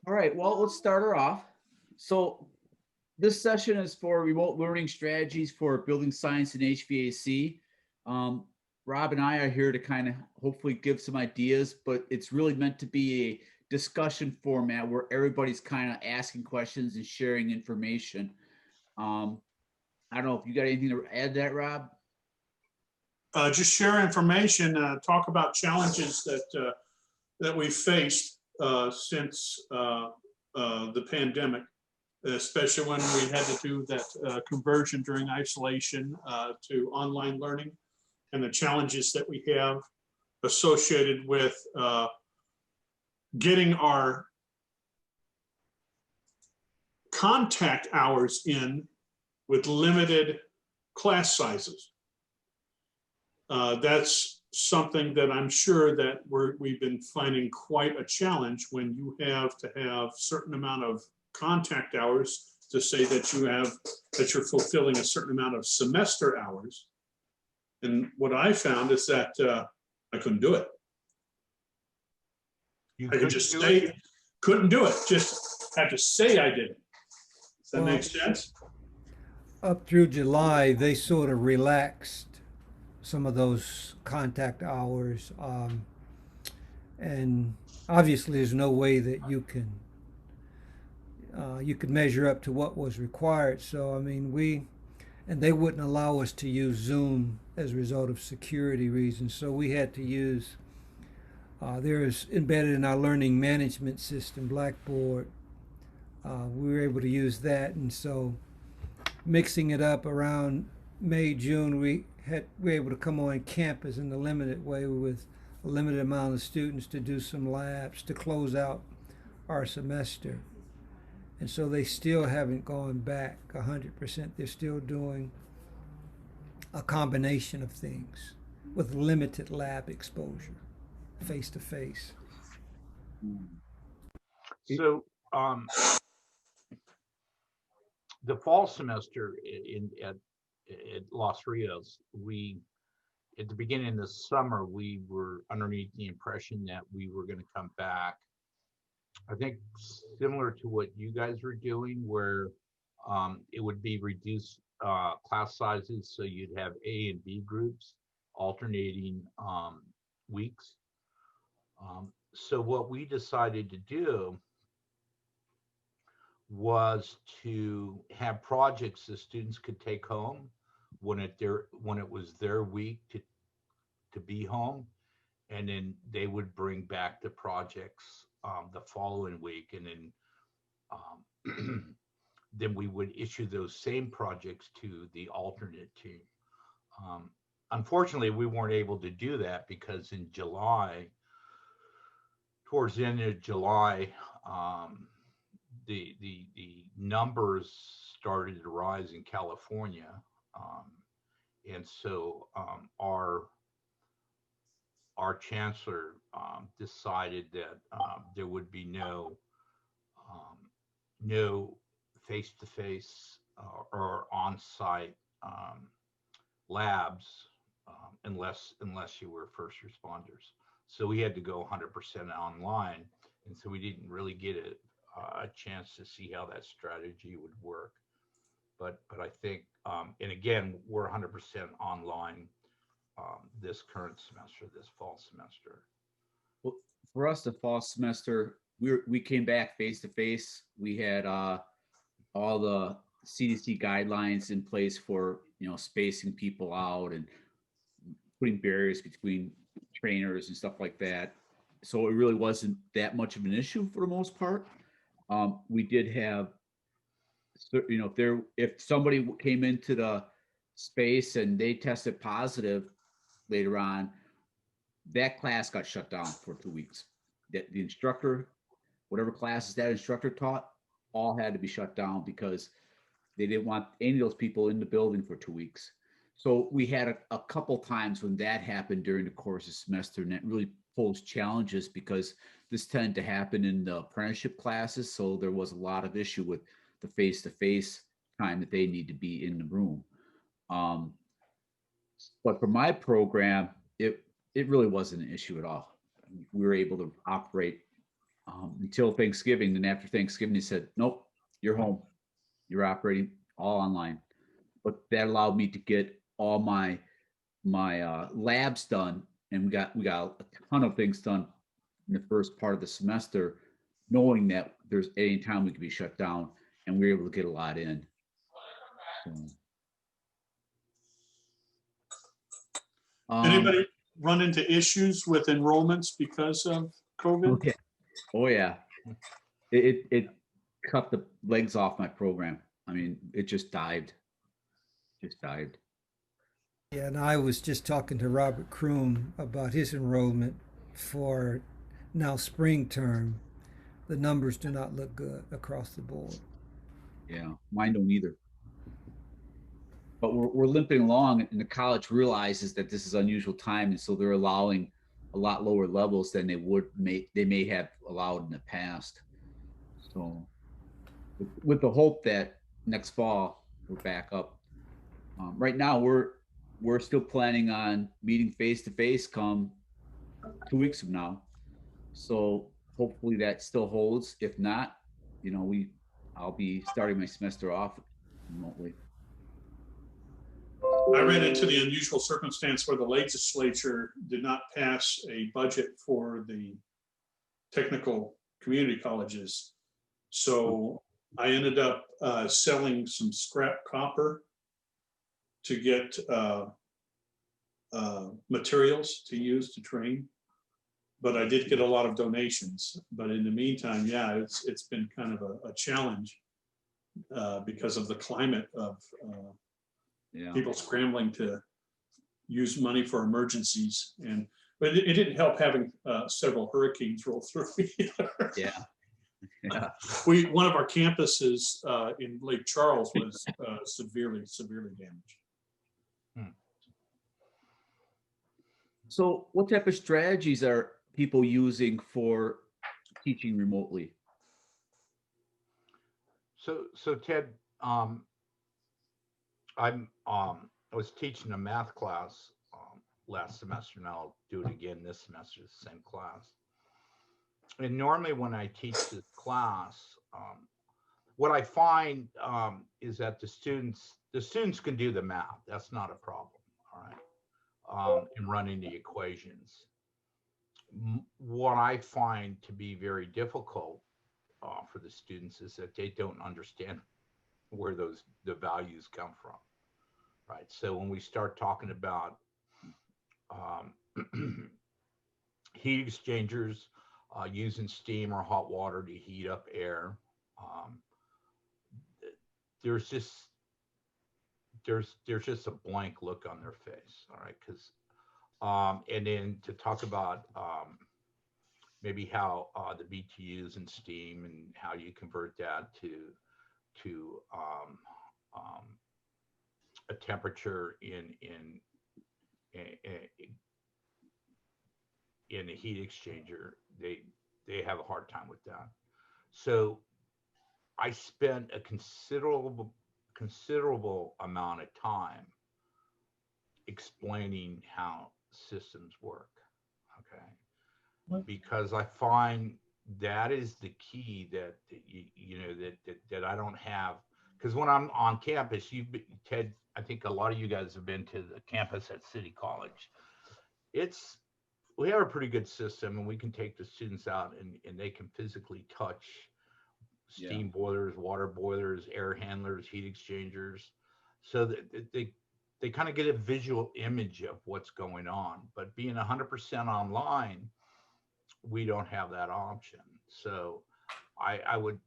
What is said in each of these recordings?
All right, well, let's start her off. So this session is for remote learning strategies for building science and HVAC. Um, Rob and I are here to kind of hopefully give some ideas, but it's really meant to be a discussion format where everybody's kind of asking questions and sharing information. Um, I don't know if you got anything to add to that, Rob? Just share information, talk about challenges that we've faced since the pandemic, especially when we had to do that conversion during isolation to online learning, and the challenges that we have associated with getting our contact hours in with limited class sizes. That's something that I'm sure that we've been finding quite a challenge when you have to have certain amount of contact hours to say that you're fulfilling a certain amount of semester hours. And what I found is that I couldn't do it. I could just say, couldn't do it. Just have to say I did it. Does that make sense? Up through July, they sort of relaxed some of those contact hours. And obviously, there's no way that you could measure up to what was required. So, I mean, and they wouldn't allow us to use Zoom as a result of security reasons. So we had to use, there's embedded in our learning management system, Blackboard. We were able to use that. And so mixing it up around May, June, we were able to come on campus in a limited way with a limited amount of students to do some labs to close out our semester. And so they still haven't gone back 100%. They're still doing a combination of things with limited lab exposure, face to face. So the fall semester at Los Rios, at the beginning of the summer, we were underneath the impression that we were going to come back, I think similar to what you guys were doing, where it would be reduced class sizes, so you'd have A and B groups alternating weeks. So what we decided to do was to have projects the students could take home when it was their week to be home, and then they would bring back the projects the following week, and then then we would issue those same projects to the alternate team. Unfortunately, we weren't able to do that because in July, towards the end of July, the numbers started to rise in California, and so our chancellor decided that there would be no face-to-face or on-site labs unless you were first responders. So we had to go 100% online, and so we didn't really get a chance to see how that strategy would work. But I think, and again, we're 100% online this current semester, this fall semester. Well, for us, the fall semester, we came back face to face. We had all the CDC guidelines in place for spacing people out and putting barriers between trainers and stuff like that. So it really wasn't that much of an issue for the most part. We did have, if somebody came into the space and they tested positive later on, that class got shut down for 2 weeks. That the instructor, whatever classes that instructor taught, all had to be shut down because they didn't want any of those people in the building for 2 weeks. So we had a couple times when that happened during the course of the semester, and that really posed challenges because this tended to happen in the apprenticeship classes. So there was a lot of issue with the face-to-face time that they need to be in the room. But for my program, it really wasn't an issue at all. We were able to operate until Thanksgiving. Then after Thanksgiving, they said, nope, you're home. You're operating all online. But that allowed me to get all my labs done, and we got a ton of things done in the first part of the semester, knowing that there's any time we could be shut down, and we were able to get a lot in. Anybody run into issues with enrollments because of COVID? Okay. Oh yeah, it cut the legs off my program. I mean, it just dived. Just dived. Yeah, and I was just talking to Robert Kroom about his enrollment for now spring term. The numbers do not look good across the board. Yeah, mine don't either. But we're limping along, and the college realizes that this is unusual time, and so they're allowing a lot lower levels than they may have allowed in the past. So, with the hope that next fall we're back up. Right now, we're still planning on meeting face to face come 2 weeks from now. So hopefully that still holds. If not, I'll be starting my semester off remotely. I ran into the unusual circumstance where the legislature did not pass a budget for the technical community colleges. So I ended up selling some scrap copper to get materials to use to train. But I did get a lot of donations. But in the meantime, yeah, it's been kind of a challenge because of the climate of people scrambling to use money for emergencies. But it didn't help having several hurricanes roll through either. Yeah. Yeah. One of our campuses in Lake Charles was severely damaged. So what type of strategies are people using for teaching remotely? So Ted, I was teaching a math class last semester, and I'll do it again this semester, the same class. And normally when I teach this class, what I find is that the students can do the math. That's not a problem, all right, in running the equations. What I find to be very difficult for the students is that they don't understand where the values come from, right? So when we start talking about heat exchangers, using steam or hot water to heat up air, there's just a blank look on their face, all right? Because and then to talk about maybe how the BTUs and steam and how you convert that to a temperature in the heat exchanger, they have a hard time with that. So I spent a considerable amount of time explaining how systems work, okay? Because I find that is the key that that I don't have. Because when I'm on campus, Ted, I think a lot of you guys have been to the campus at City College. We have a pretty good system, and we can take the students out and they can physically touch steam boilers, water boilers, air handlers, heat exchangers, so that they kind of get a visual image of what's going on. But being 100% online, we don't have that option. So I would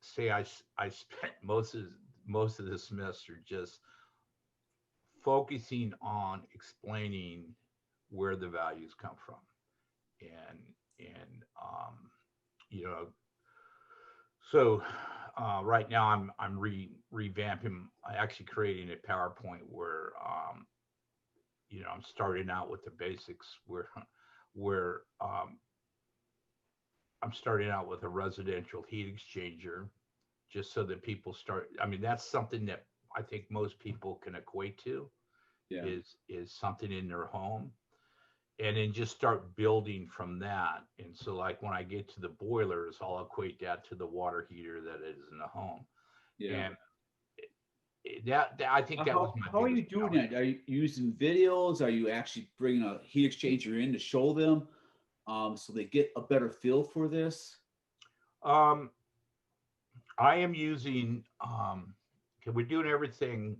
say I spent most of the semester just focusing on explaining where the values come from, and so right now I'm revamping, actually creating a PowerPoint where I'm starting out with the basics, where I'm starting out with a residential heat exchanger, just so that people start. I mean, that's something that I think most people can equate to, is something in their home. and then just start building from that. And so like when I get to the boilers, I'll equate that to the water heater that is in the home. Yeah. And I think that was my How are you biggest doing challenge. that? Are you using videos? Are you actually bringing a heat exchanger in to show them, so they get a better feel for this? Um, I am using, okay, we're doing everything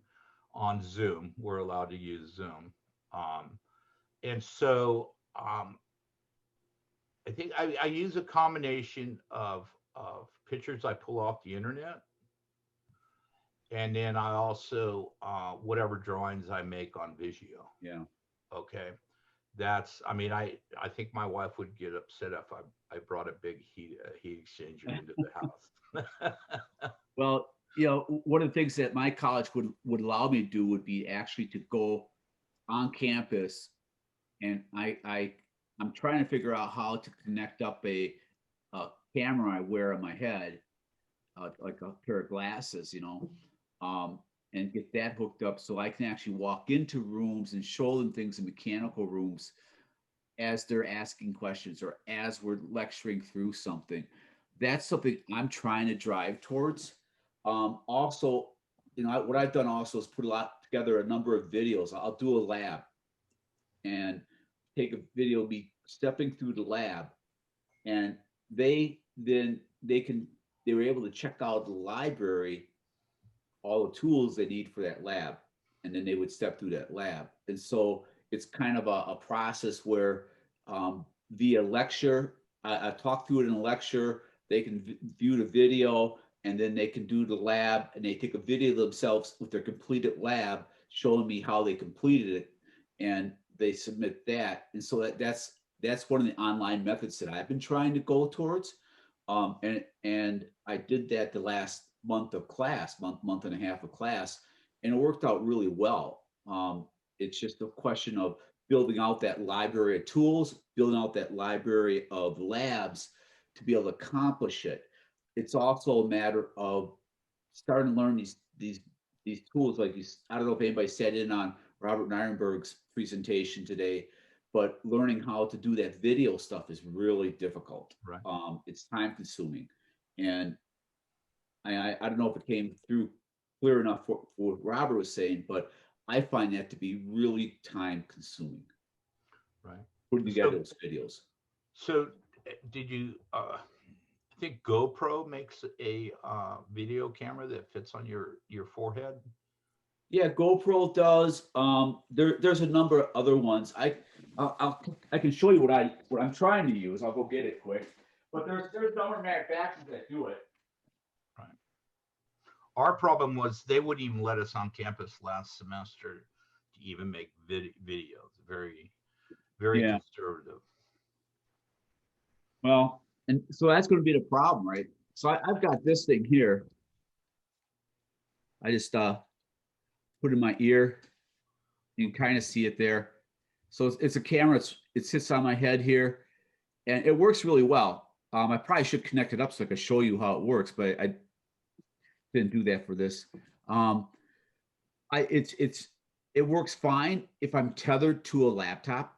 on Zoom. We're allowed to use Zoom. Um, and so I think I use a combination of pictures I pull off the internet. And then I also, whatever drawings I make on Visio. Yeah. Okay. That's, I mean, I think my wife would get upset if I brought a big heat exchanger into the house. Well, one of the things that my college would allow me to do would be actually to go on campus, and I'm trying to figure out how to connect up a camera I wear on my head, like a pair of glasses, and get that hooked up so I can actually walk into rooms and show them things in mechanical rooms as they're asking questions or as we're lecturing through something. That's something I'm trying to drive towards. Also, what I've done also is put together a number of videos. I'll do a lab and take a video of me stepping through the lab, and they were able to check out the library, all the tools they need for that lab, and then they would step through that lab. And so it's kind of a process where via lecture, I talk through it in a lecture, they can view the video, and then they can do the lab, and they take a video of themselves with their completed lab, showing me how they completed it, and they submit that. And so that's one of the online methods that I've been trying to go towards. And I did that the last month of class, month and a half of class, and it worked out really well. It's just a question of building out that library of tools, building out that library of labs to be able to accomplish it. It's also a matter of starting to learn these tools. Like I don't know if anybody sat in on Robert Nirenberg's presentation today, but learning how to do that video stuff is really difficult. Right. It's time consuming, and I don't know if it came through clear enough for what Robert was saying, but I find that to be really time consuming. Right. Putting together those videos. So did you, I think GoPro makes a video camera that fits on your forehead? Yeah, GoPro does. There's a number of other ones. I can show you what I'm trying to use. I'll go get it quick. But there's a number of manufacturers that do it. Right. Our problem was they wouldn't even let us on campus last semester to even make videos. Very, very Yeah. conservative. Well, and so that's going to be the problem, right? So I've got this thing here. I just put in my ear. You can kind of see it there. So it's a camera. It sits on my head here, and it works really well. I probably should connect it up so I can show you how it works, but I didn't do that for this. It works fine if I'm tethered to a laptop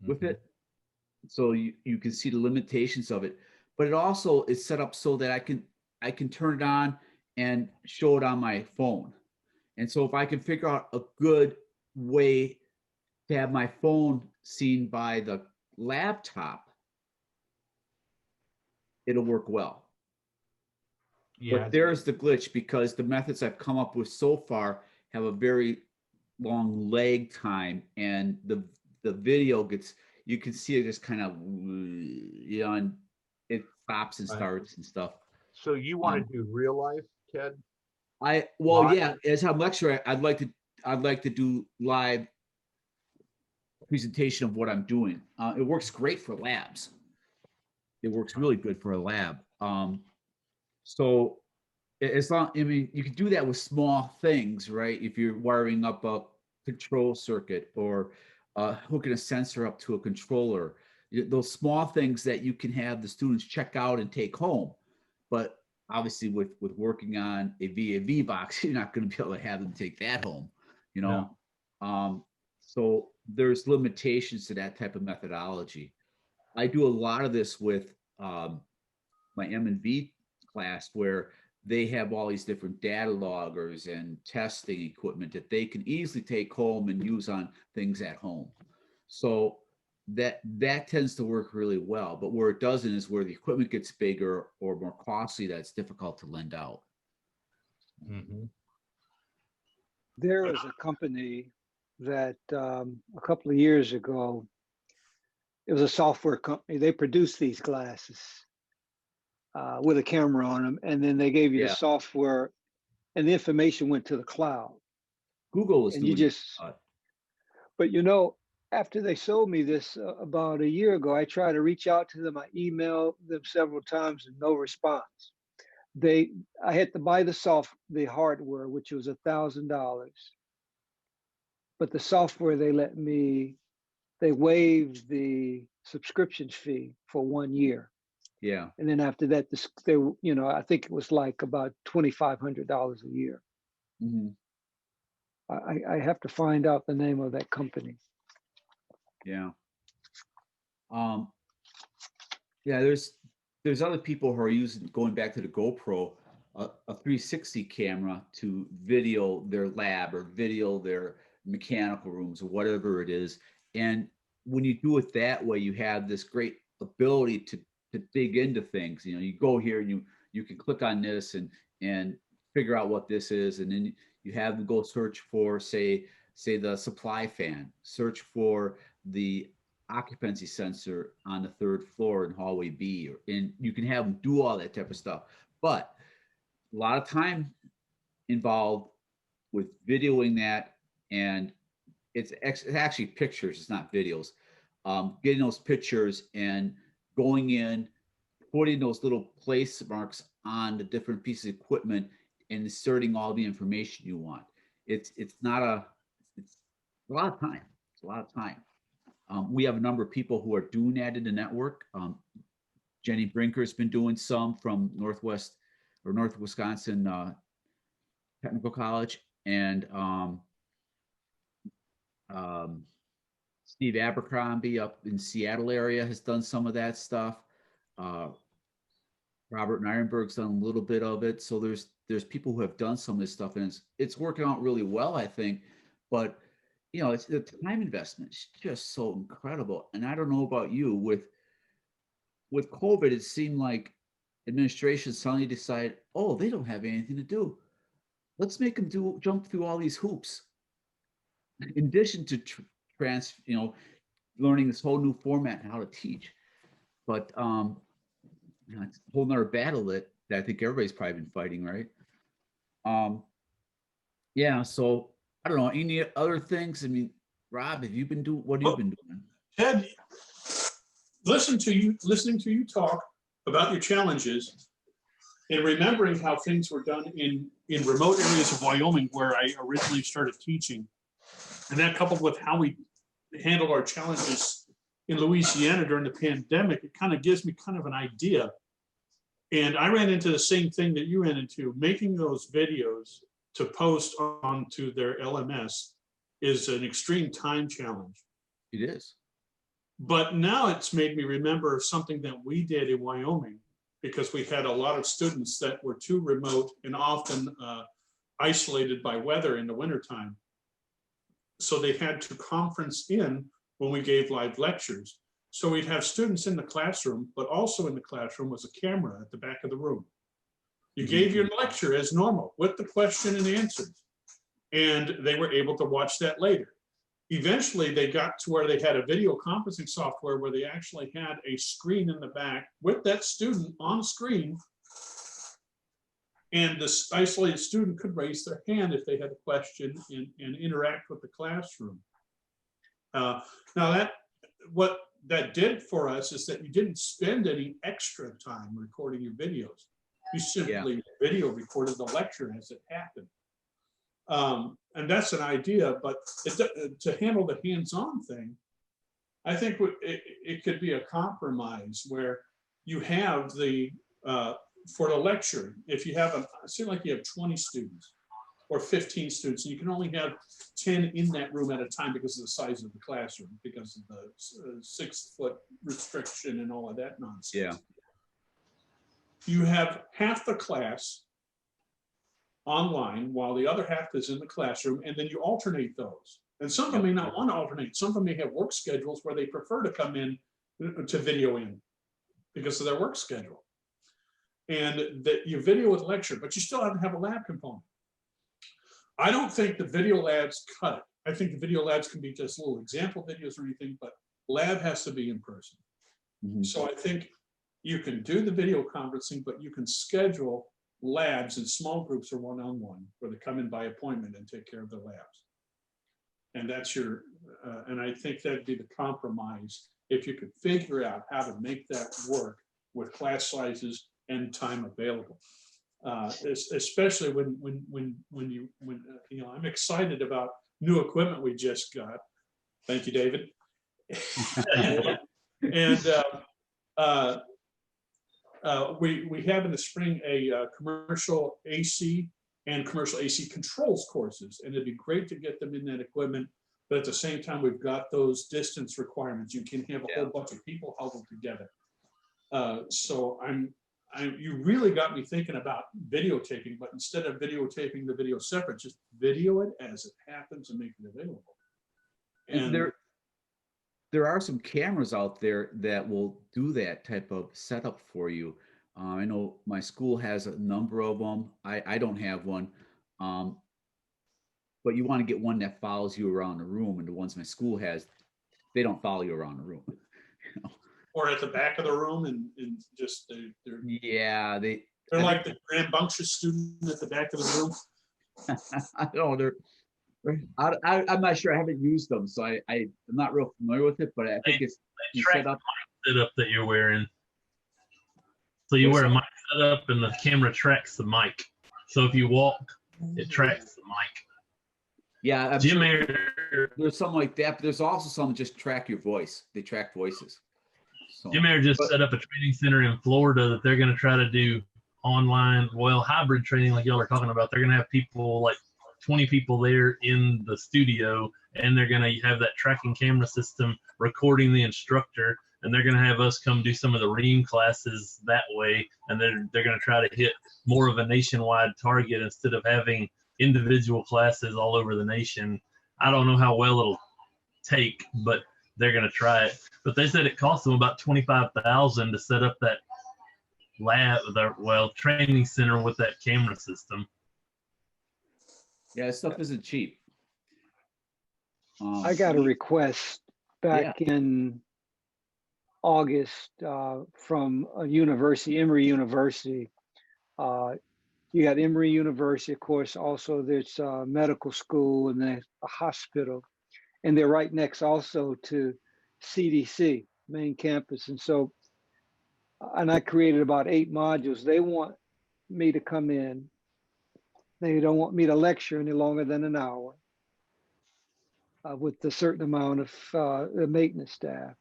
with it. So you can see the limitations of it, but it also is set up so that I can turn it on and show it on my phone. And so if I can figure out a good way to have my phone seen by the laptop, it'll work well. Yeah. But there's the glitch, because the methods I've come up with so far have a very long lag time, and the video gets, you can see it just kind of, and it stops and starts and stuff. So you want to do real life, Ted? Well, yeah, as I'm lecturing, I'd like to do live presentation of what I'm doing. It works great for labs. It works really good for a lab. So it's not, I mean, you can do that with small things, right? If you're wiring up a control circuit or hooking a sensor up to a controller, those small things that you can have the students check out and take home. But obviously with working on a VAV box, you're not going to be able to have them take that home, No. So there's limitations to that type of methodology. I do a lot of this with my M&V class where they have all these different data loggers and testing equipment that they can easily take home and use on things at home. So that tends to work really well. But where it doesn't is where the equipment gets bigger or more costly, that's difficult to lend out. Mm-hmm. There was a company that a couple of years ago, it was a software company. They produced these glasses with a camera on them, and then they gave you the Yeah. software, and the information went to the cloud. Google is And you doing just, it. but you know, after they sold me this about a year ago, I tried to reach out to them. I emailed them several times and no response. I had to buy the hardware, which was $1,000, but the software they waived the subscription fee for 1 year. Yeah. And then after that, I think it was like about $2,500 a year. Mm-hmm. I have to find out the name of that company. Yeah. Yeah, there's other people who are going back to the GoPro, a 360 camera to video their lab or video their mechanical rooms or whatever it is. And when you do it that way, you have this great ability to dig into things. You know, you go here and you can click on this and figure out what this is, and then you have them go search for say the supply fan, search for the occupancy sensor on the 3rd floor in hallway B, and you can have them do all that type of stuff. But a lot of time involved with videoing that, and it's actually pictures, it's not videos. Getting those pictures and going in, putting those little place marks on the different pieces of equipment and inserting all the information you want. It's a lot of time. It's a lot of time. We have a number of people who are doing that in the network. Jenny Brinker's been doing some from North Wisconsin Technical College, and Steve Abercrombie up in Seattle area has done some of that stuff. Robert Nirenberg's done a little bit of it. So there's people who have done some of this stuff, and it's working out really well, I think. But you know, it's the time investment is just so incredible. And I don't know about you, with COVID, it seemed like administration suddenly decided, oh, they don't have anything to do. Let's make them jump through all these hoops. In addition to learning this whole new format and how to teach. But it's a whole nother battle that I think everybody's probably been fighting, right? Yeah, so I don't know, any other things? I mean, Rob, what have you been doing? Ted, listening to you talk about your challenges and remembering how things were done in remote areas of Wyoming where I originally started teaching, and that coupled with how we handled our challenges in Louisiana during the pandemic, it kind of gives me kind of an idea. And I ran into the same thing that you ran into. Making those videos to post onto their LMS is an extreme time challenge. It is. But now it's made me remember something that we did in Wyoming, because we had a lot of students that were too remote and often isolated by weather in the wintertime. So they had to conference in when we gave live lectures. So we'd have students in the classroom, but also in the classroom was a camera at the back of the room. You gave your lecture as normal with the question and answers, and they were able to watch that later. Eventually, they got to where they had a video conferencing software where they actually had a screen in the back with that student on screen, and this isolated student could raise their hand if they had a question and interact with the classroom. Now what that did for us is that you didn't spend any extra time recording your videos. You simply video recorded the lecture as it happened. And that's an idea, but to handle the hands-on thing, I think it could be a compromise where you have for the lecture, if you have it seems like you have 20 students, or 15 students. And you can only have 10 in that room at a time because of the size of the classroom, because of the 6-foot restriction and all of that nonsense. Yeah. You have half the class online while the other half is in the classroom, and then you alternate those. And some of them may not want to alternate. Some of them may have work schedules where they prefer to come in to video in because of their work schedule. And that you video with lecture, but you still have to have a lab component. I don't think the video labs cut it. I think the video labs can be just little example videos or anything, but lab has to be in person. Mhm. So I think you can do the video conferencing, but you can schedule labs in small groups or one-on-one where they come in by appointment and take care of their labs. And that's your, and I think that'd be the compromise if you could figure out how to make that work with class sizes and time available. Especially when you know, I'm excited about new equipment we just got. Thank you, David. And we have in the spring a commercial AC and commercial AC controls courses, and it'd be great to get them in that equipment. But at the same time, we've got those distance requirements. You can have a whole bunch of people huddled together. So you really got me thinking about videotaping, but instead of videotaping the video separate, just video it as it happens and make it available. And there are some cameras out there that will do that type of setup for you. I know my school has a number of them. I don't have one, but you want to get one that follows you around the room, and the ones my school has, they don't follow you around the room. You know? Or at the back of the room, and just they're like the rambunctious student at the back of the room. I don't know. I'm not sure. I haven't used them, so I'm not real familiar with it. But I think it's set up that you're wearing. So you wear a mic setup, and the camera tracks the mic. So if you walk, it tracks the mic. Yeah, I'm Jim, sure there's something like that. But there's also some just track your voice. They track voices. So, Jim Air just set up a training center in Florida that they're going to try to do online, hybrid training like y'all are talking about. They're going to have people, like 20 people there in the studio, and they're going to have that tracking camera system recording the instructor, and they're going to have us come do some of the Ream classes that way, and they're going to try to hit more of a nationwide target instead of having individual classes all over the nation. I don't know how well it'll take, but they're going to try it. But they said it cost them about $25,000 to set up that lab, training center with that camera system. Yeah, stuff isn't cheap. I got a request back in August from a university, Emory University. You got Emory University, of course. Also, there's a medical school and there's a hospital, and they're right next also to CDC main campus. And so, and I created about 8 modules. They want me to come in. They don't want me to lecture any longer than an hour with a certain amount of the maintenance staff,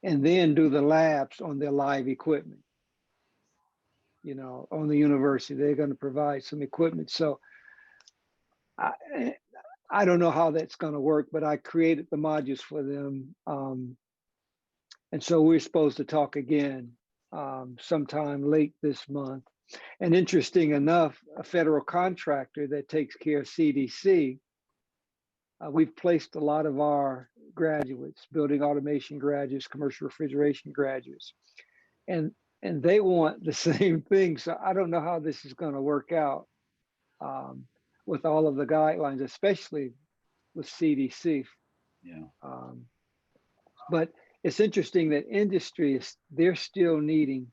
and then do the labs on their live equipment. You know, on the university, they're going to provide some equipment. So I don't know how that's going to work, but I created the modules for them. And so we're supposed to talk again sometime late this month. And interesting enough, a federal contractor that takes care of CDC, we've placed a lot of our graduates, building automation graduates, commercial refrigeration graduates, and they want the same thing. So I don't know how this is going to work out with all of the guidelines, especially with CDC. Yeah. But it's interesting that industry they're still needing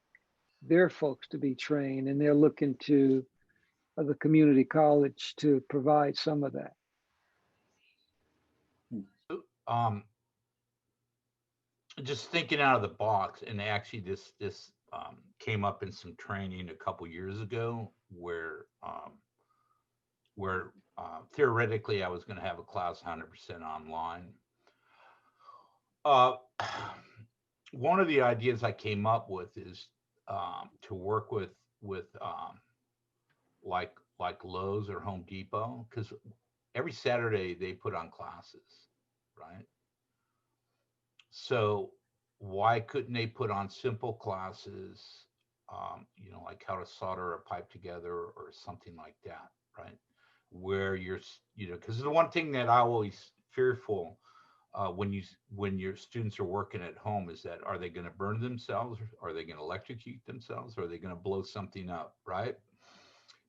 their folks to be trained, and they're looking to the community college to provide some of that. Just thinking out of the box, and actually this came up in some training a couple years ago where theoretically I was going to have a class 100% online. One of the ideas I came up with is to work with like like Lowe's or Home Depot, because every Saturday they put on classes, right? So why couldn't they put on simple classes, like how to solder a pipe together or something like that, right? Where because the one thing that I always fearful when your students are working at home is that, are they going to burn themselves? Are they going to electrocute themselves? Or are they going to blow something up, right?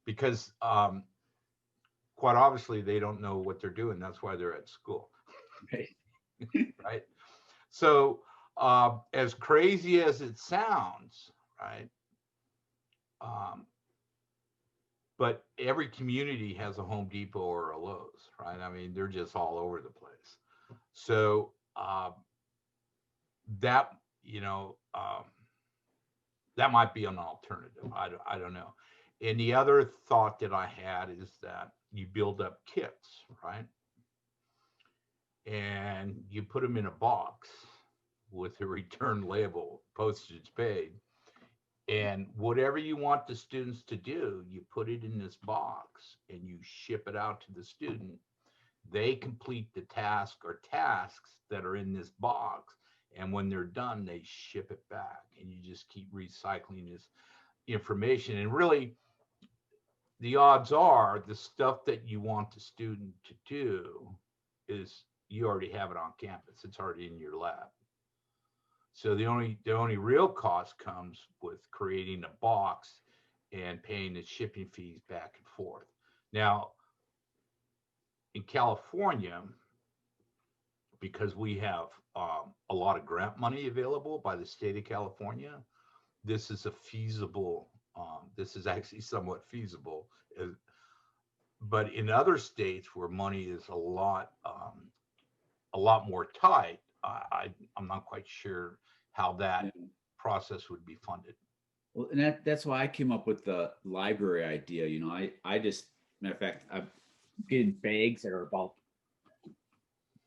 Because quite obviously they don't know what they're doing. That's why they're at school. Right. Right. So as crazy as it sounds, right? But every community has a Home Depot or a Lowe's, right? I mean, they're just all over the place. So that, that might be an alternative. I don't know. And the other thought that I had is that you build up kits, right? And you put them in a box with a return label, postage paid. And whatever you want the students to do, you put it in this box and you ship it out to the student. They complete the task or tasks that are in this box. And when they're done, they ship it back. And you just keep recycling this information. And really, the odds are the stuff that you want the student to do is you already have it on campus. It's already in your lab. So the only real cost comes with creating a box and paying the shipping fees back and forth. Now, in California, because we have a lot of grant money available by the state of California, this is a feasible. This is actually somewhat feasible. But in other states where money is a lot more tight, I'm not quite sure how that process would be funded. Well, and that's why I came up with the library idea. I just, matter of fact, I'm getting bags that are about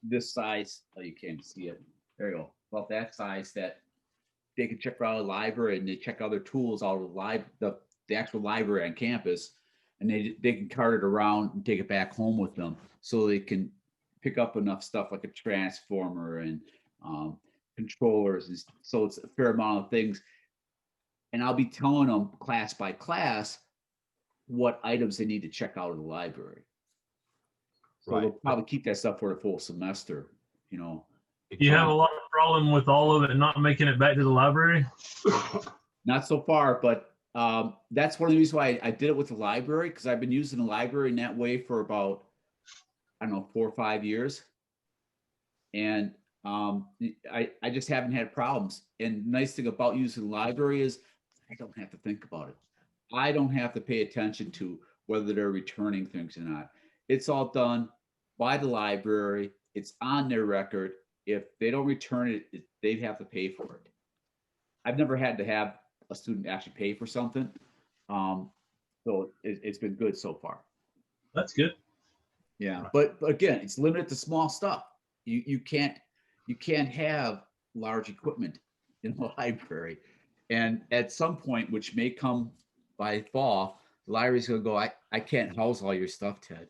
this size. Oh, you can't see it. There you go. About that size, that they can check out a library and they check other tools out of the actual library on campus, and they can cart it around and take it back home with them, so they can pick up enough stuff like a transformer and controllers. And so it's a fair amount of things. And I'll be telling them class by class what items they need to check out of the library. So Right. they'll probably keep that stuff for the full semester, You have a lot of problem with all of it not making it back to the library? Not so far, but that's one of the reasons why I did it with the library, because I've been using the library in that way for about, I don't know, 4 or 5 years. And I just haven't had problems. And the nice thing about using the library is I don't have to think about it. I don't have to pay attention to whether they're returning things or not. It's all done by the library. It's on their record. If they don't return it, they have to pay for it. I've never had to have a student actually pay for something. So it's been good so far. That's good. Yeah, but again, it's limited to small stuff. You can't have large equipment in the library. And at some point, which may come by fall, the library's gonna go, I can't house all your stuff, Ted.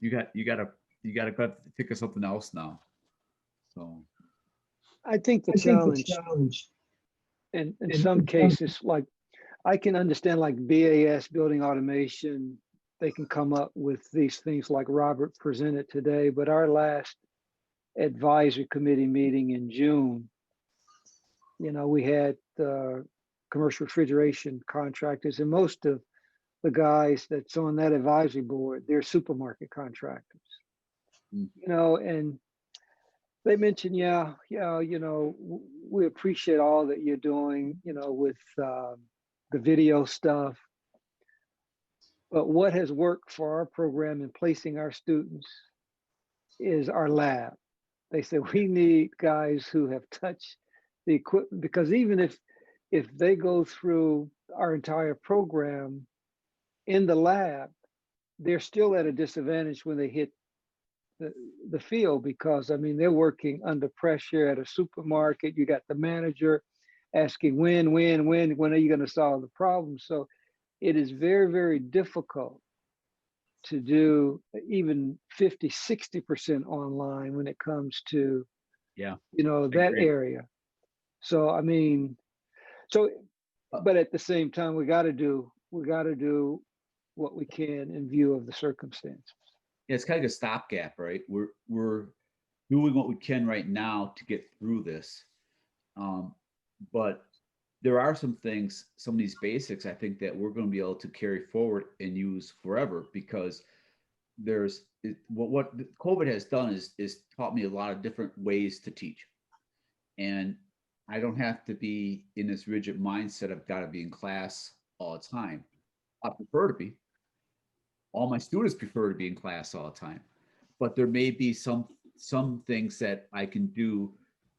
You gotta think of something else now. So I think the challenge in some cases, like I can understand like BAS, building automation, they can come up with these things like Robert presented today, but our last advisory committee meeting in June, we had commercial refrigeration contractors, and most of the guys that's on that advisory board, they're supermarket contractors. And they mentioned, we appreciate all that you're doing, with the video stuff. But what has worked for our program in placing our students is our lab. They said we need guys who have touched the equipment, because even if they go through our entire program in the lab, they're still at a disadvantage when they hit the field, because they're working under pressure at a supermarket. You got the manager asking when are you going to solve the problem? So it is very, very difficult to do even 50, 60% online when it comes to, Yeah. that agree. area. So, I mean, but at the same time, we got to do what we can in view of the circumstances. Yeah, it's kind of a stopgap, right? We're doing what we can right now to get through this. But there are some things, some of these basics, I think that we're going to be able to carry forward and use forever, because what COVID has done is taught me a lot of different ways to teach. And I don't have to be in this rigid mindset of got to be in class all the time. I prefer to be. All my students prefer to be in class all the time. But there may be some things that I can do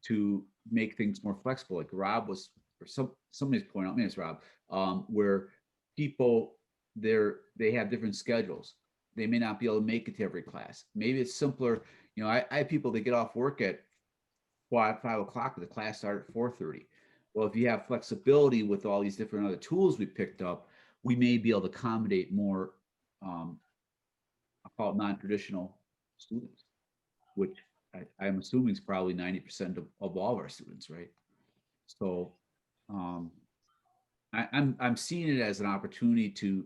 to make things more flexible. Like Rob was, or somebody's pointing out, maybe it's Rob, where people they have different schedules. They may not be able to make it to every class. Maybe it's simpler. I have people that get off work at 5 o'clock, the class started at 4:30. Well, if you have flexibility with all these different other tools we picked up, we may be able to accommodate more, I'll call it non-traditional students, which I'm assuming is probably 90% of all of our students, right? So I'm seeing it as an opportunity to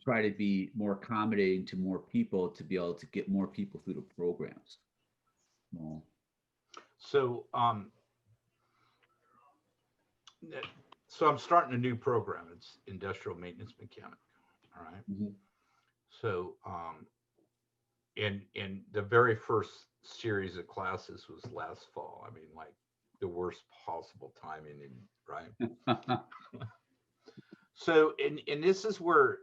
try to be more accommodating to more people, to be able to get more people through the programs. Well, So, so I'm starting a new program. It's industrial maintenance mechanic. All right. mhm. So, and the very first series of classes was last fall. I mean, like the worst possible timing, right? So, and this is where,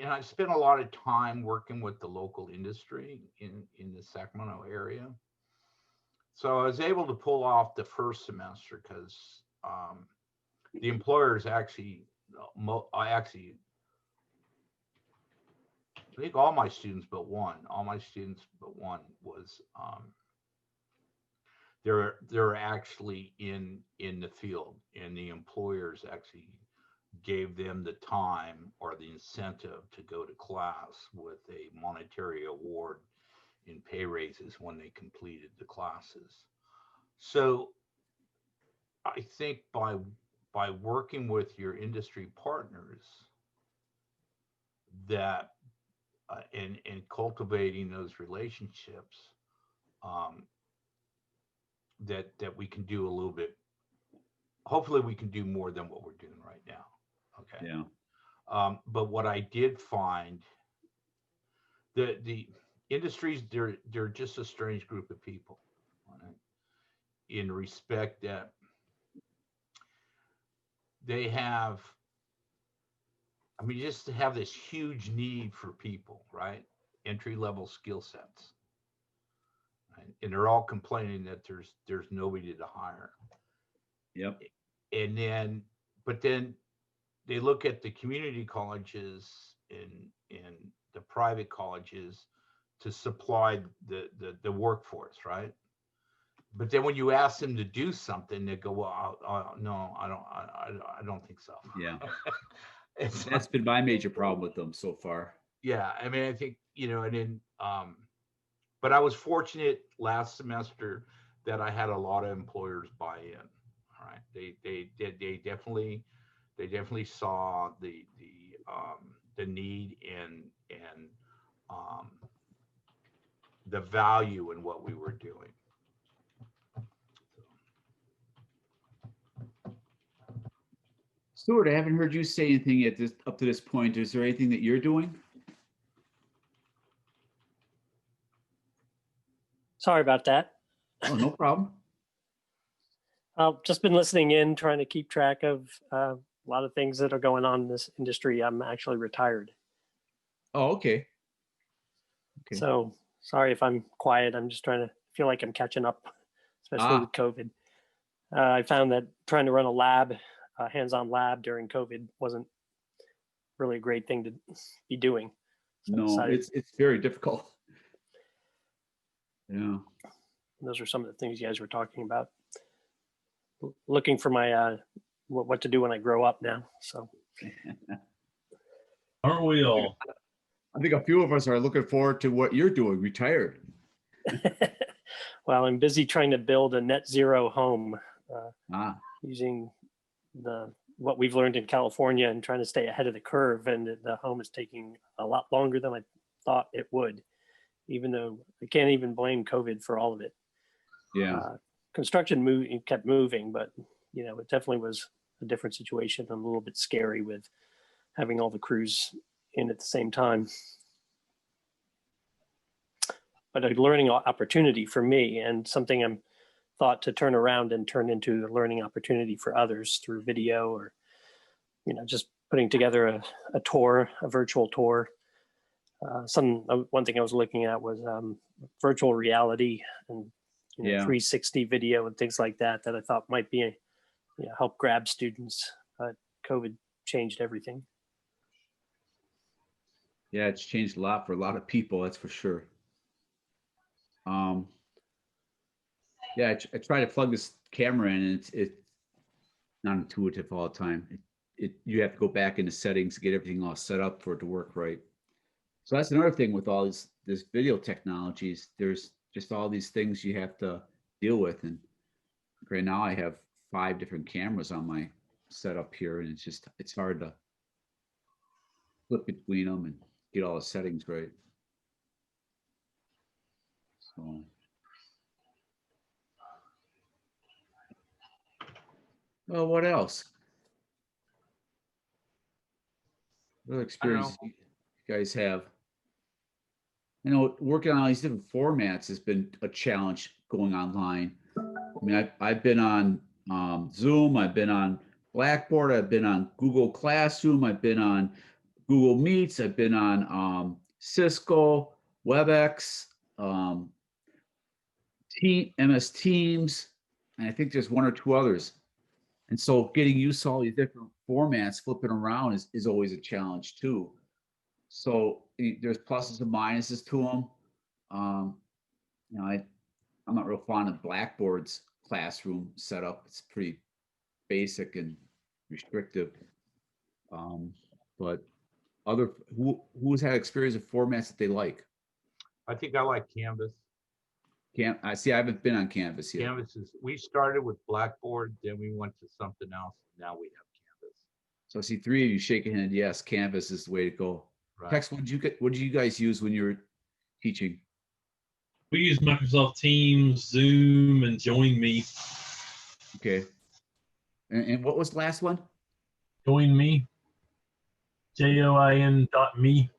and I spent a lot of time working with the local industry in the Sacramento area. So I was able to pull off the first semester because the employers actually, I think all my students but one was they're actually in the field, and the employers actually gave them the time or the incentive to go to class with a monetary award in pay raises when they completed the classes. So I think by working with your industry partners that and cultivating those relationships, that we can do a little bit. Hopefully, we can do more than what we're doing right now. Okay. Yeah. But what I did find, the industries, they're just a strange group of people, right? In respect that they have, I mean, just to have this huge need for people, right? Entry level skill sets, right? And they're all complaining that there's nobody to hire. Yep. And then, but then they look at the community colleges and the private colleges to supply the workforce, right? But then when you ask them to do something, they go, "Well, no, I don't think so." Yeah. It's That's been my major problem with them so far. yeah, I mean, I think, and then, but I was fortunate last semester that I had a lot of employers buy in. All right, they definitely saw the need and the value in what we were doing. Stuart, I haven't heard you say anything up to this point. Is there anything that you're doing? Sorry about that. Oh, no problem. I've just been listening in, trying to keep track of a lot of things that are going on in this industry. I'm actually retired. Oh, okay. Okay. So sorry if I'm quiet. I'm just trying to feel like I'm catching up, especially with COVID. I found that trying to run a lab, hands-on lab during COVID wasn't really a great thing to be doing. So No, it's very difficult. Yeah. Those are some of the things you guys were talking about. Looking for my what to do when I grow up now. So Aren't we all? I think a few of us are looking forward to what you're doing, retired. Well, I'm busy trying to build a net zero home Ah, using what we've learned in California and trying to stay ahead of the curve. And the home is taking a lot longer than I thought it would, even though I can't even blame COVID for all of it. yeah. Construction kept moving, but it definitely was a different situation. I'm a little bit scary with having all the crews in at the same time. But a learning opportunity for me, and something I'm thought to turn around and turn into a learning opportunity for others through video, or just putting together a tour, a virtual tour. One thing I was looking at was virtual reality and 360 video and things like that I thought might be help grab students. But COVID changed everything. Yeah, it's changed a lot for a lot of people, that's for sure. Yeah, I try to plug this camera in, and it's not intuitive all the time. You have to go back into settings to get everything all set up for it to work right. So that's another thing with all this video technologies. There's just all these things you have to deal with, and right now I have 5 different cameras on my setup here, and it's hard to flip between them and get all the settings right. So. Well, what else? What other experiences you guys have? Working on all these different formats has been a challenge going online. I mean, I've been on Zoom, I've been on Blackboard, I've been on Google Classroom, I've been on Google Meets, I've been on Cisco, WebEx, MS Teams, and I think there's 1 or 2 others. And so getting used to all these different formats, flipping around is always a challenge too. So there's pluses and minuses to them. I'm not real fond of Blackboard's classroom setup. It's pretty basic and restrictive. But who's had experience of formats that they like? I think I like Canvas. I haven't been on Canvas yet. We started with Blackboard, then we went to something else. Now we have Canvas. So I see 3 of you shaking hand. Yes, Canvas is the way to go. Right. Tex, what did you guys use when you were teaching? We use Microsoft Teams, Zoom, and Join Me. Okay. And what was the last one? Join Me. JOIN.me.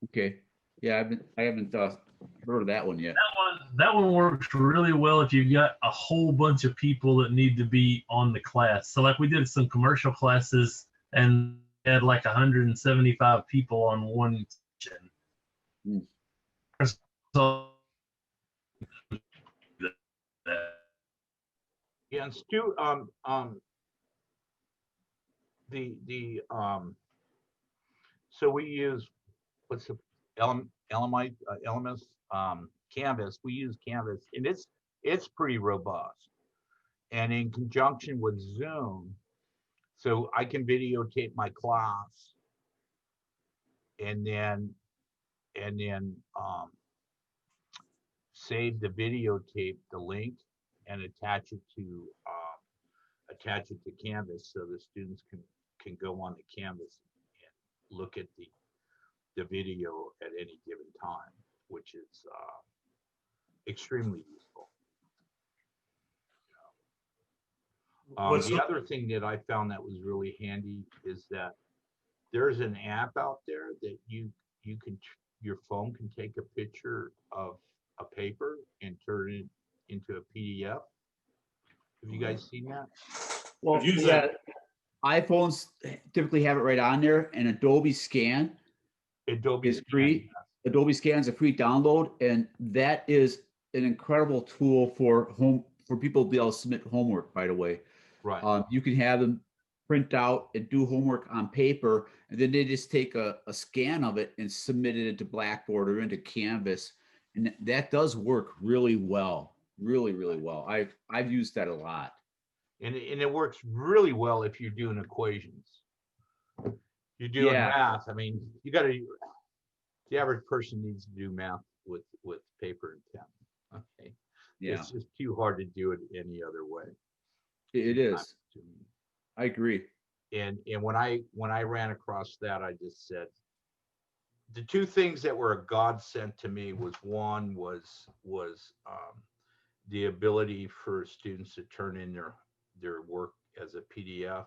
Okay. Yeah, I haven't heard of that one yet. That one works really well if you've got a whole bunch of people that need to be on the class. So like we did some commercial classes and had like 175 people on one session. So Yeah, and Stu, so we use what's the Elements Canvas. We use Canvas, and it's pretty robust. And in conjunction with Zoom, so I can videotape my class, and then save the videotape, the link, and attach it to Canvas, so the students can go on the Canvas and look at the video at any given time, which is extremely useful. The other thing that I found that was really handy is that there's an app out there that your phone can take a picture of a paper and turn it into a PDF. Have you guys seen that? Well, yeah, iPhones typically have it right on there, and Adobe Scan is free. Adobe Scan is a free download, and that is an incredible tool for people to be able to submit homework right away. Right. You can have them print out and do homework on paper, and then they just take a scan of it and submit it into Blackboard or into Canvas, and that does work really well, really well. I've used that a lot. And it works really well if you're doing equations. you're doing Yeah. math. I mean, the average person needs to do math with paper and pen. Okay. Yeah, It's just too hard to do it any other way. it is. I agree. And when I ran across that, I just said, the two things that were a godsend to me was one was the ability for students to turn in their work as a PDF,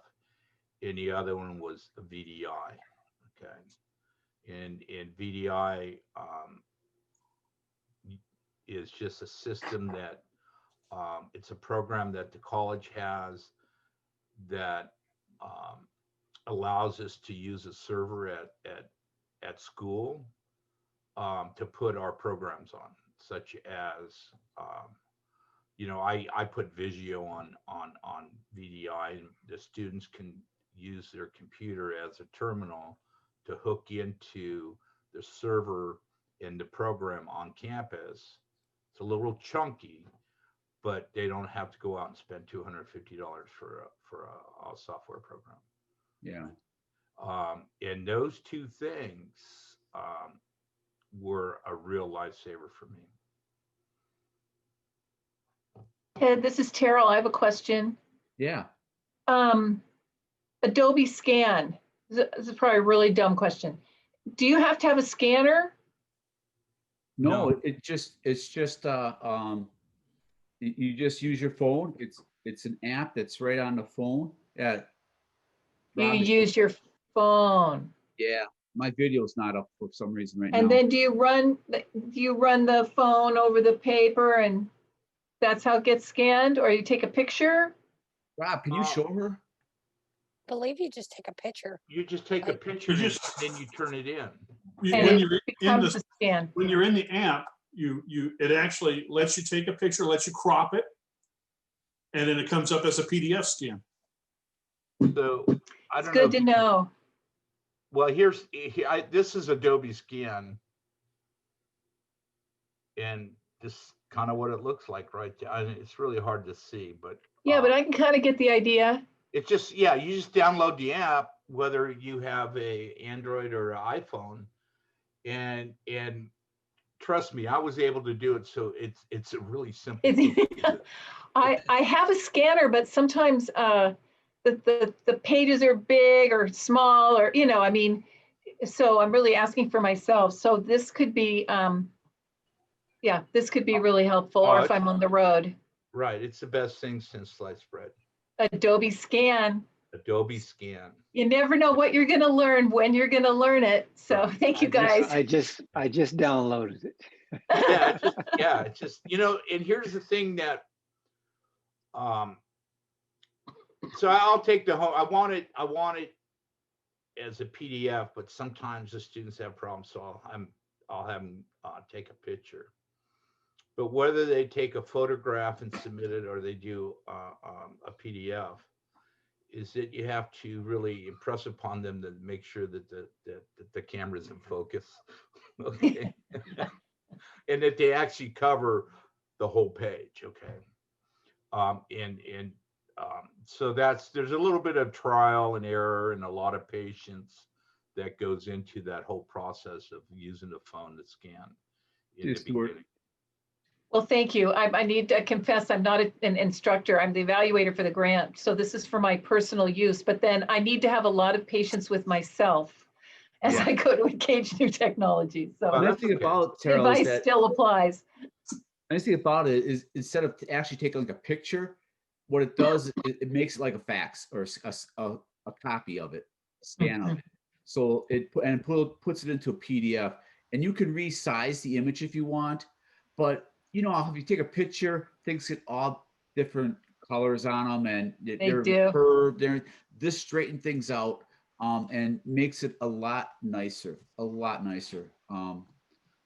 and the other one was a VDI. Okay, and VDI is just a system that it's a program that the college has that allows us to use a server at school to put our programs on, such as I put Visio on VDI, and the students can use their computer as a terminal to hook into the server in the program on campus. It's a little chunky, but they don't have to go out and spend $250 for a software program. Yeah. And those two things were a real lifesaver for me. Ted, this is Terrell. I have a question. Yeah. Adobe Scan. This is probably a really dumb question. Do you have to have a scanner? No, No. it's just you just use your phone. It's an app that's right on the phone. Yeah. You use your phone. Yeah. My video's not up for some reason right now. And then do you run the phone over the paper and that's how it gets scanned, or you take a picture? Rob, can you show her? I believe you just take a picture. You just take a picture You and just- then you turn it in. And When it you're in becomes the a scan. when you're in the app, it actually lets you take a picture, lets you crop it, and then it comes up as a PDF scan. So I It's don't good know. to know. Well, this is Adobe Scan, and this is kind of what it looks like right there. I mean, it's really hard to see, but Yeah, but I can kind of get the idea. it's just, yeah, you just download the app, whether you have a Android or an iPhone, and trust me, I was able to do it. So it's a really simple. I have a scanner, but sometimes the pages are big or small, or I mean, so I'm really asking for myself. So this could be this could be really helpful, or if I'm on the road. Right, it's the best thing since sliced bread. Adobe Scan. Adobe Scan. You never know what you're going to learn when you're going to learn it. So thank you guys. I just downloaded it. It's just, and here's the thing that, so I'll take the home. I want it as a PDF, but sometimes the students have problems, so I'll have them take a picture. But whether they take a photograph and submit it or they do a PDF, is that you have to really impress upon them to make sure that the camera's in focus, okay, and that they actually cover the whole page, okay. So there's a little bit of trial and error and a lot of patience that goes into that whole process of using the phone to scan in the beginning. Well, thank you. I need to confess, I'm not an instructor. I'm the evaluator for the grant. So this is for my personal use, but then I need to have a lot of patience with myself as I go to engage new technology. So The nice thing about Terrell advice is that still applies. the nice thing about it is instead of actually taking like a picture, what it does, it makes it like a fax or a copy of it, a scan of it. So it puts it into a PDF, and you can resize the image if you want, but if you take a picture, things get all different colors on them, and they're curved. This straightens things out and makes it a lot nicer.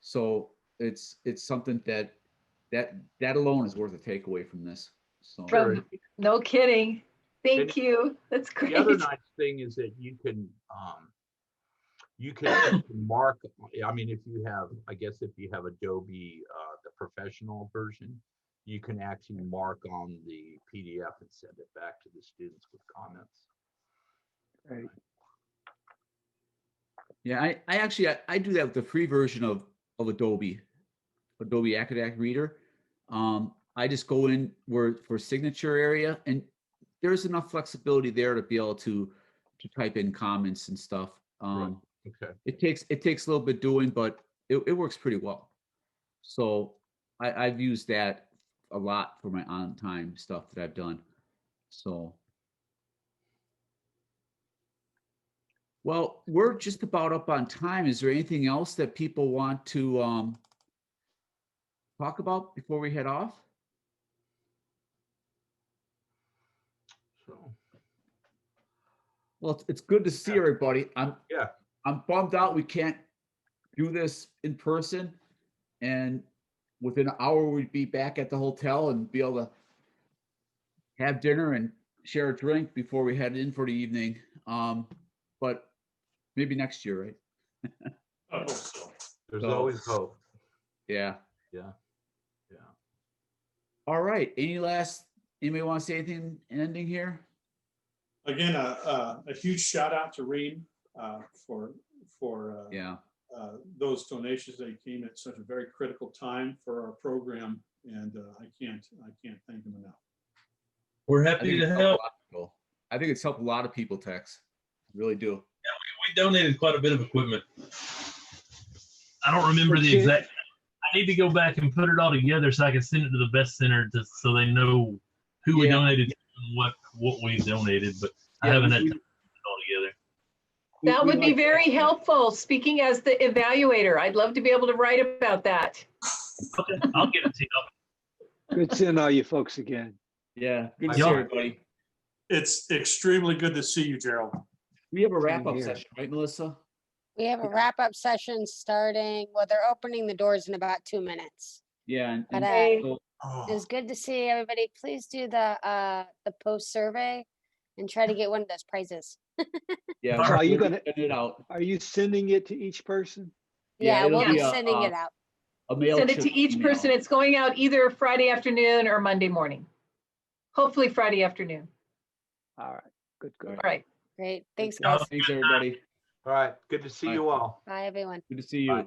So it's something that alone is worth a takeaway from this. So No kidding. Thank you. That's great. The other nice thing is that you can mark. I mean, if you have Adobe, the professional version, you can actually mark on the PDF and send it back to the students with comments. Right. Yeah, I actually I do that with the free version of Adobe Acrobat Reader. I just go in where for signature area, and there's enough flexibility there to be able to type in comments and stuff. Right. Okay. It takes a little bit doing, but it works pretty well. So I've used that a lot for my on time stuff that I've done. So. Well, we're just about up on time. Is there anything else that people want to talk about before we head off? So, Well, it's good to see everybody. yeah. I'm bummed out we can't do this in person, and within an hour we'd be back at the hotel and be able to have dinner and share a drink before we head in for the evening. But maybe next year, right? I hope so. There's So- always hope. Yeah. Yeah. All right. Anybody want to say anything ending here? Again, a huge shout out to Reem for Yeah. those donations. They came at such a very critical time for our program, and I can't thank them enough. We're I happy think to it's helped a help. lot of people. I think it's helped a lot of people, Tex. Really do. We donated quite a bit of equipment. I don't remember the Okay. exact. I need to go back and put it all together so I can send it to the best center so they know who we Yeah. donated to and what we donated. But I Yeah, haven't had we- time to put it all together. That would be like very that. helpful. Speaking as the evaluator, I'd love to be able to write about that. Okay, I'll get it to you. Good seeing all you folks again. Yeah. Good to Bye, see y'all. everybody. It's extremely good to see you, Gerald. We have a wrap-up here. session, right, Melissa? We have a wrap-up session starting, well, they're opening the doors in about 2 minutes. Yeah. And, But, so- It was good to see everybody. Please do the post survey and try to get one of those prizes. yeah. So are you we'll gonna- send it out? Are you sending it to each person? Yeah, Yeah, it'll we'll be be a- sending it out. A mail. Send it to each person. It's going out either Friday afternoon or Monday morning. Hopefully Friday afternoon. All right, good. All right. Great. Thanks, y'all. guys. Thanks, everybody. All right. Good to see Bye. you all. Bye, everyone. Good to see you. Bye.